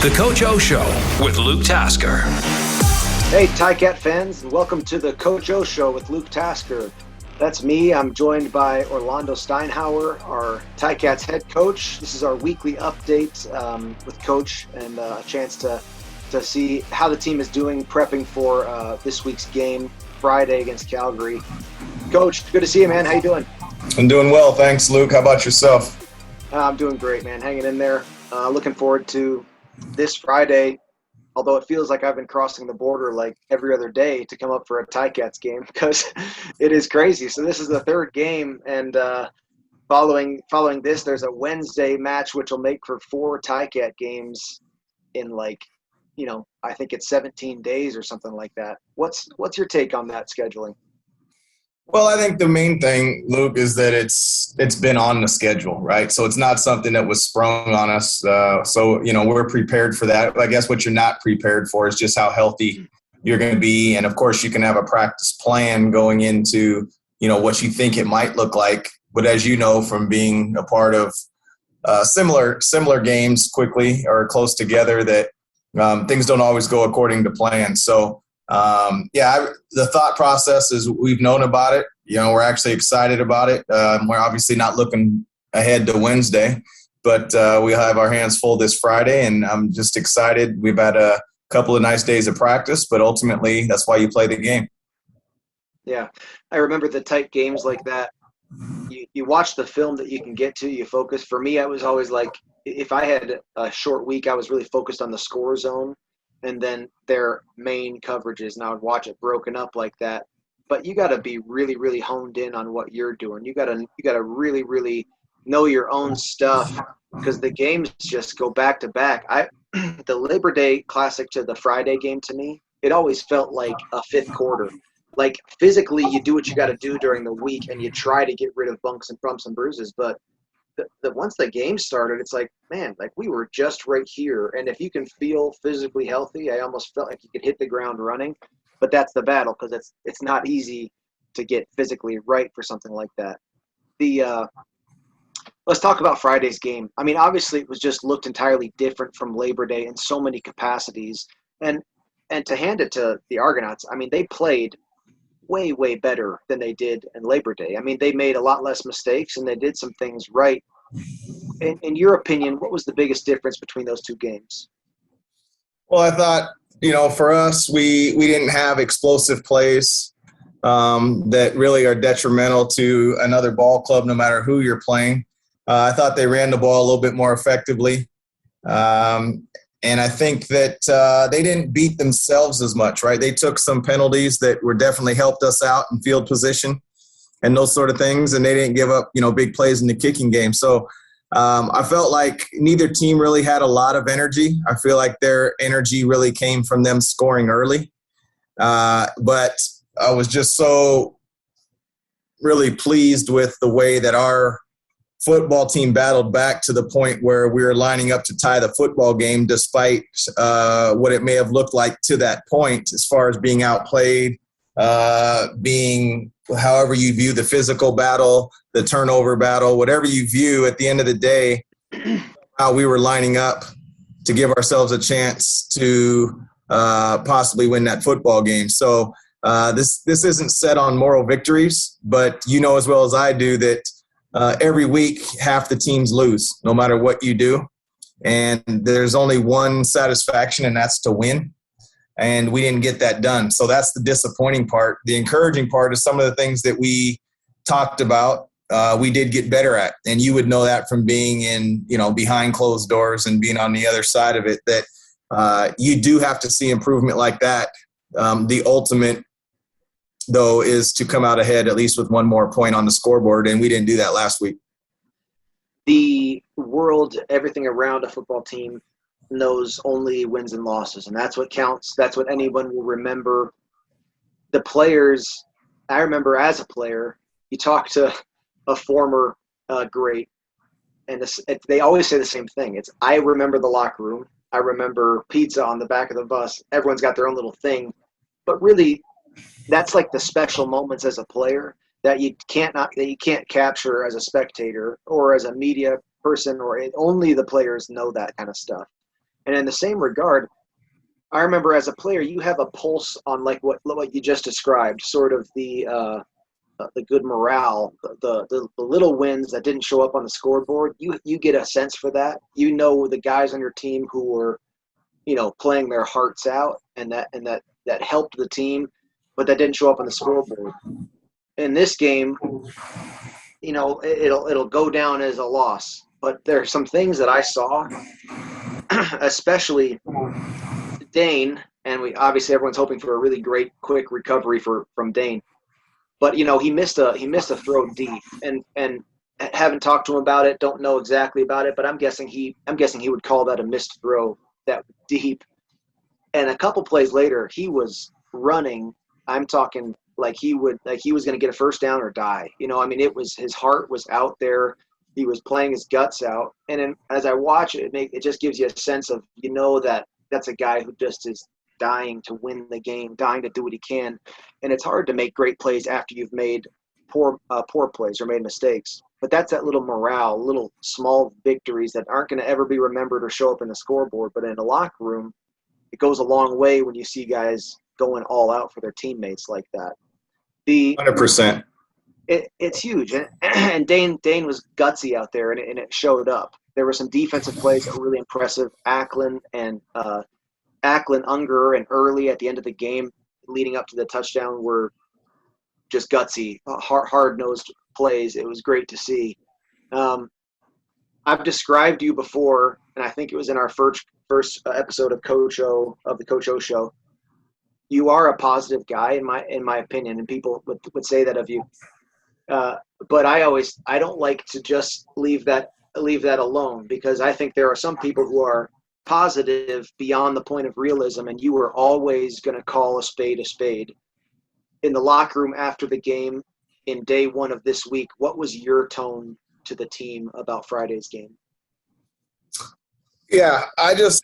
The Coach O Show with Luke Tasker. Hey, Ticat fans, and welcome to the Coach O Show with Luke Tasker. That's me. I'm joined by Orlondo Steinauer, our Ticats head coach. This is our weekly update with Coach and a chance to see how the team is doing, prepping for this week's game, Friday against Calgary. Coach, good to see you, man. How you doing? I'm doing well, thanks, Luke. How about yourself? I'm doing great, man. Hanging in there. Looking forward to this Friday, although it feels like I've been crossing the border like every other day to come up for a Ticats game because it is crazy. So this is the third game, and following this, there's a Wednesday match which will make for 4 Ticat games in I think it's 17 days or something like that. What's your take on that scheduling? Well, I think the main thing, Luke, is that it's been on the schedule, right? So it's not something that was sprung on us. So we're prepared for that. I guess what you're not prepared for is just how healthy you're going to be. And, of course, you can have a practice plan going into, what you think it might look like. But as you know from being a part of similar games quickly or close together that things don't always go according to plan. So, the thought process is we've known about it. We're actually excited about it. We're obviously not looking ahead to Wednesday, but we'll have our hands full this Friday, and I'm just excited. We've had a couple of nice days of practice, but ultimately that's why you play the game. Yeah, I remember the tight games like that. You watch the film that you can get to, you focus. For me, I was always like, if I had a short week, I was really focused on the score zone and then their main coverages, and I would watch it broken up like that. But you got to be really, really honed in on what you're doing. You got to really, really know your own stuff because the games just go back to back. The Labor Day Classic to the Friday game, to me, it always felt like a fifth quarter. Like physically, you do what you got to do during the week, and you try to get rid of bumps and bruises. But once the game started, it's like, man, like we were just right here. And if you can feel physically healthy, I almost felt like you could hit the ground running. But that's the battle because it's not easy to get physically right for something like that. Let's talk about Friday's game. I mean, obviously it was just looked entirely different from Labor Day in so many capacities. And to hand it to the Argonauts, I mean, they played way, way better than they did in Labor Day. I mean, they made a lot less mistakes and they did some things right. In your opinion, what was the biggest difference between those two games? Well, I thought, for us, we didn't have explosive plays that really are detrimental to another ball club, no matter who you're playing. I thought they ran the ball a little bit more effectively. And I think that they didn't beat themselves as much, right? They took some penalties that were definitely helped us out in field position and those sort of things, and they didn't give up, big plays in the kicking game. So I felt like neither team really had a lot of energy. I feel like their energy really came from them scoring early. But I was just so really pleased with the way that our football team battled back to the point where we were lining up to tie the football game despite what it may have looked like to that point as far as being outplayed, being however you view the physical battle, the turnover battle, whatever you view at the end of the day, how we were lining up to give ourselves a chance to possibly win that football game. So this isn't set on moral victories, but you know as well as I do that every week, half the teams lose, no matter what you do. And there's only one satisfaction, and that's to win. And we didn't get that done. So that's the disappointing part. The encouraging part is some of the things that we talked about, we did get better at. And you would know that from being in, behind closed doors and being on the other side of it, that you do have to see improvement like that. The ultimate, though, is to come out ahead at least with one more point on the scoreboard, and we didn't do that last week. The world, everything around a football team knows only wins and losses, and that's what counts. That's what anyone will remember. The players, I remember as a player, you talk to a former great, and they always say the same thing. I remember the locker room. I remember pizza on the back of the bus. Everyone's got their own little thing, but really, that's like the special moments as a player that you can't capture as a spectator or as a media person, or only the players know that kind of stuff. And in the same regard, I remember as a player, you have a pulse on like what you just described, sort of the good morale, the little wins that didn't show up on the scoreboard. You get a sense for that. You know the guys on your team who were, playing their hearts out, and that helped the team, but that didn't show up on the scoreboard. In this game, it'll go down as a loss. But there are some things that I saw, especially Dane, and everyone's hoping for a really great quick recovery from Dane. But he missed a throw deep, and haven't talked to him about it. Don't know exactly about it, but I'm guessing he would call that a missed throw that deep. And a couple plays later, he was running. I'm talking like he was going to get a first down or die. It was, his heart was out there. He was playing his guts out. And then as I watch it, it just gives you a sense of, that's a guy who just is dying to win the game, dying to do what he can. And it's hard to make great plays after you've made poor plays or made mistakes. But that's that little morale, little small victories that aren't going to ever be remembered or show up in the scoreboard. But in a locker room, it goes a long way when you see guys going all out for their teammates like that. 100%. It's huge. And Dane was gutsy out there, and it showed up. There were some defensive plays that were really impressive. Ackland, Unger, and Early at the end of the game leading up to the touchdown were just gutsy, hard-nosed plays. It was great to see. I've described you before, and I think it was in our first episode of the Coach O Show. You are a positive guy in my opinion, and people would say that of you. But I don't like to just leave that alone, because I think there are some people who are positive beyond the point of realism, and you are always going to call a spade a spade. In the locker room after the game, in day one of this week, what was your tone to the team about Friday's game? Yeah, I just,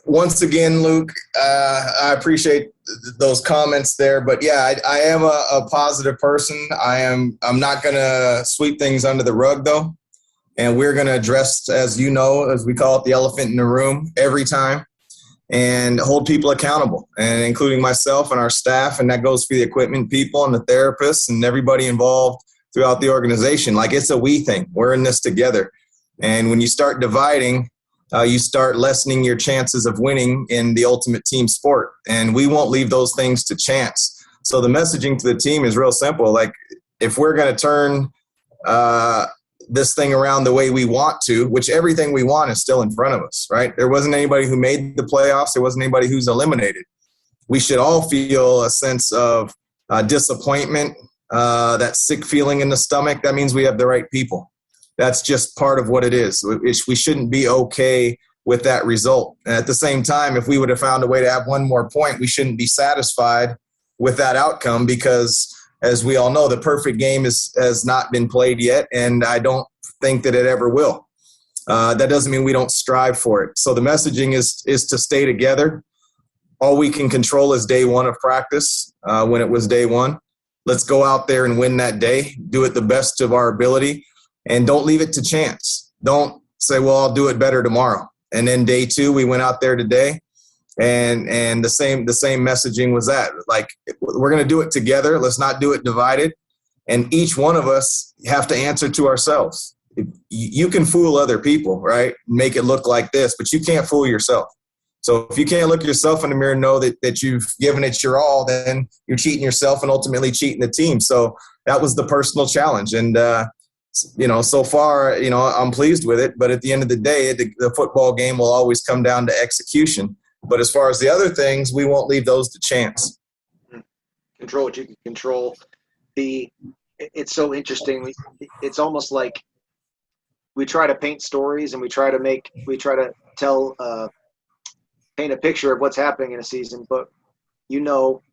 once again, Luke, I appreciate those comments there. But yeah, I am a positive person. I'm not going to sweep things under the rug, though. And we're going to address, as we call it, the elephant in the room every time, and hold people accountable, and including myself and our staff. And that goes for the equipment people and the therapists and everybody involved throughout the organization. Like, it's a we thing. We're in this together. And when you start dividing, you start lessening your chances of winning in the ultimate team sport. And we won't leave those things to chance. So the messaging to the team is real simple. Like, if we're going to turn this thing around the way we want to, which everything we want is still in front of us, right? There wasn't anybody who made the playoffs. There wasn't anybody who's eliminated. We should all feel a sense of disappointment, that sick feeling in the stomach. That means we have the right people. That's just part of what it is. We shouldn't be okay with that result. And at the same time, if we would have found a way to have one more point, we shouldn't be satisfied with that outcome, because as we all know, the perfect game has not been played yet, and I don't think that it ever will. That doesn't mean we don't strive for it. So the messaging is to stay together. All we can control is day one of practice, when it was day one. Let's go out there and win that day, do it the best of our ability, and don't leave it to chance. Don't say, well, I'll do it better tomorrow. And then day two, we went out there today, and the same messaging was that, like, we're going to do it together. Let's not do it divided. And each one of us have to answer to ourselves. You can fool other people, right? Make it look like this, but you can't fool yourself. So if you can't look yourself in the mirror and know that you've given it your all, then you're cheating yourself and ultimately cheating the team. So that was the personal challenge. And, so far, I'm pleased with it. But at the end of the day, the football game will always come down to execution. But as far as the other things, we won't leave those to chance. Control what you can control. It's so interesting. It's almost like we try to paint stories, and we try to tell, paint a picture of what's happening in a season. But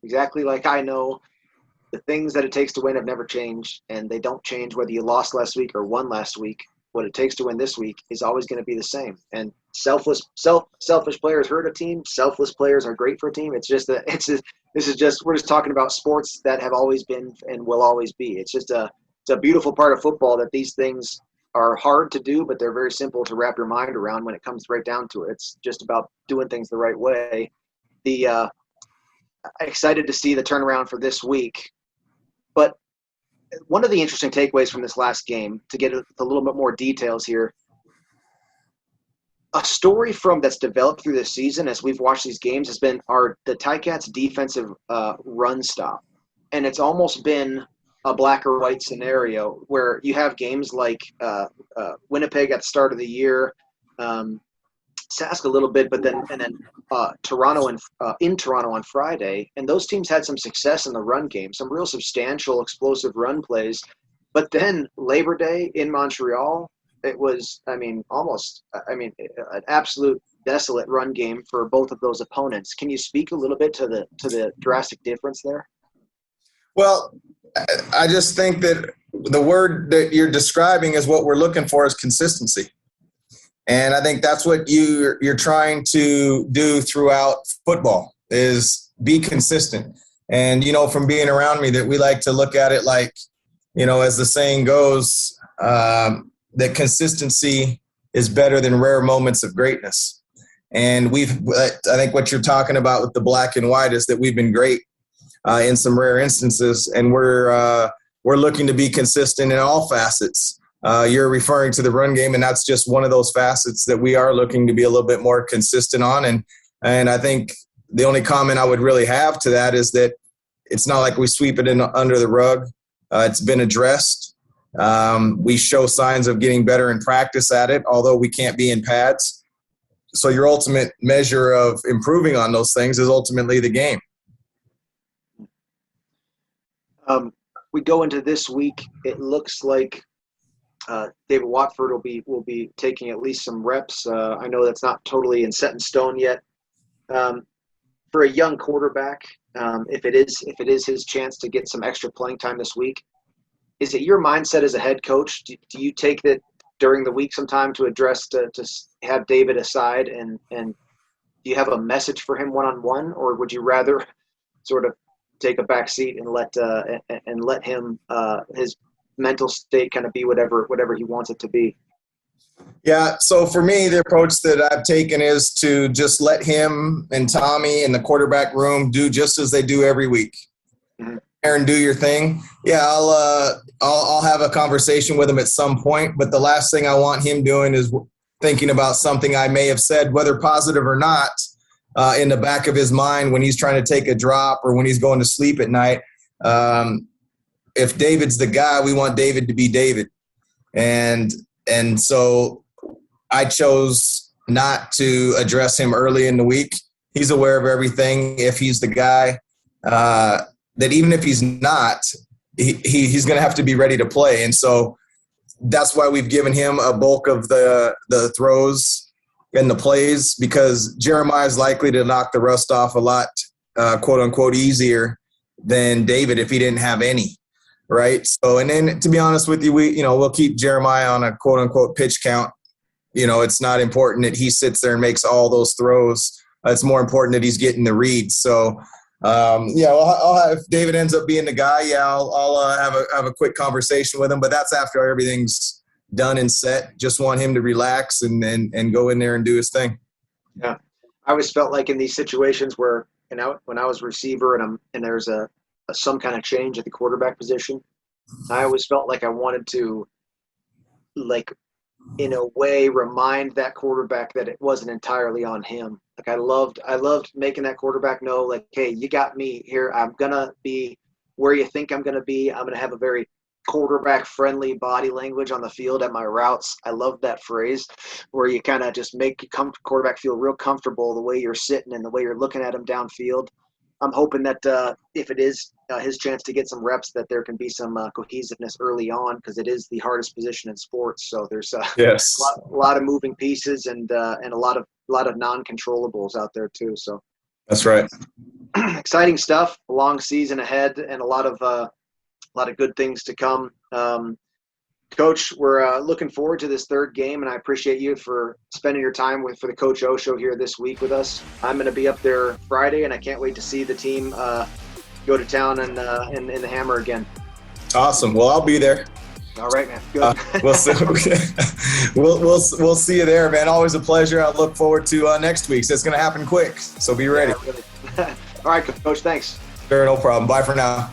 exactly like I know, the things that it takes to win have never changed, and they don't change whether you lost last week or won last week. What it takes to win this week is always going to be the same. And selfish players hurt a team. Selfless players are great for a team. We're just talking about sports that have always been and will always be. It's a beautiful part of football that these things are hard to do, but they're very simple to wrap your mind around when it comes right down to it. It's just about doing things the right way. Excited to see the turnaround for this week. But one of the interesting takeaways from this last game, to get a little bit more details here, a story that's developed through this season as we've watched these games has been the Ticats defensive run stop. And it's almost been a black or white scenario where you have games like Winnipeg at the start of the year, Sask a little bit, but then Toronto in Toronto on Friday, and those teams had some success in the run game, some real substantial explosive run plays. But then Labor Day in Montreal, it was, an absolute desolate run game for both of those opponents. Can you speak a little bit to the drastic difference there? Well, I just think that the word that you're describing is what we're looking for is consistency. And I think that's what you're trying to do throughout football is be consistent. And, from being around me, that we like to look at it like, as the saying goes, that consistency is better than rare moments of greatness. And I think what you're talking about with the black and white is that we've been great in some rare instances, and we're looking to be consistent in all facets. You're referring to the run game, and that's just one of those facets that we are looking to be a little bit more consistent on. And I think the only comment I would really have to that is that it's not like we sweep it in under the rug. It's been addressed. We show signs of getting better in practice at it, although we can't be in pads. So your ultimate measure of improving on those things is ultimately the game. We go into this week. It looks like David Watford will be taking at least some reps. I know that's not totally set in stone yet. For a young quarterback, if it is his chance to get some extra playing time this week, is it your mindset as a head coach? Do you take that during the week sometime to address to have David aside and do you have a message for him one-on-one, or would you rather sort of take a back seat and let him his mental state kind of be whatever he wants it to be? Yeah, so for me, the approach that I've taken is to just let him and Tommy in the quarterback room do just as they do every week. Mm-hmm. Aaron, do your thing. Yeah, I'll have a conversation with him at some point, but the last thing I want him doing is thinking about something I may have said, whether positive or not, in the back of his mind when he's trying to take a drop or when he's going to sleep at night. If David's the guy, we want David to be David. And so I chose not to address him early in the week. He's aware of everything. If he's the guy, that even if he's not, he's going to have to be ready to play. And so that's why we've given him a bulk of the throws and the plays, because Jeremiah is likely to knock the rust off a lot, quote unquote, easier than David if he didn't have any. Right. So, and then to be honest with you, we'll keep Jeremiah on a quote unquote pitch count. It's not important that he sits there and makes all those throws. It's more important that he's getting the reads. So, I'll have, if David ends up being the guy, I'll have a quick conversation with him, but that's after everything's done and set. Just want him to relax and go in there and do his thing. Yeah. I always felt like in these situations where, when I was receiver and there's some kind of change at the quarterback position, I always felt like I wanted to, in a way, remind that quarterback that it wasn't entirely on him. Like I loved making that quarterback know, like, hey, you got me here. I'm gonna be where you think I'm gonna be. I'm gonna have a very quarterback-friendly body language on the field at my routes. I love that phrase where you kind of just make quarterback feel real comfortable the way you're sitting and the way you're looking at him downfield. I'm hoping that if it is his chance to get some reps, that there can be some cohesiveness early on, because it is the hardest position in sports. So there's a lot of moving pieces and a lot of non-controllables out there too. So that's right. Exciting stuff. A long season ahead and a lot of good things to come. Coach, we're looking forward to this third game, and I appreciate you for spending your time for the Coach O Show here this week with us. I'm going to be up there Friday, and I can't wait to see the team go to town and in the Hammer again. Awesome. Well, I'll be there. All right, man. Good. We'll see you there, man. Always a pleasure. I look forward to next week. So it's going to happen quick. So be ready. Yeah, really. All right, Coach. Thanks. Sure, no problem. Bye for now.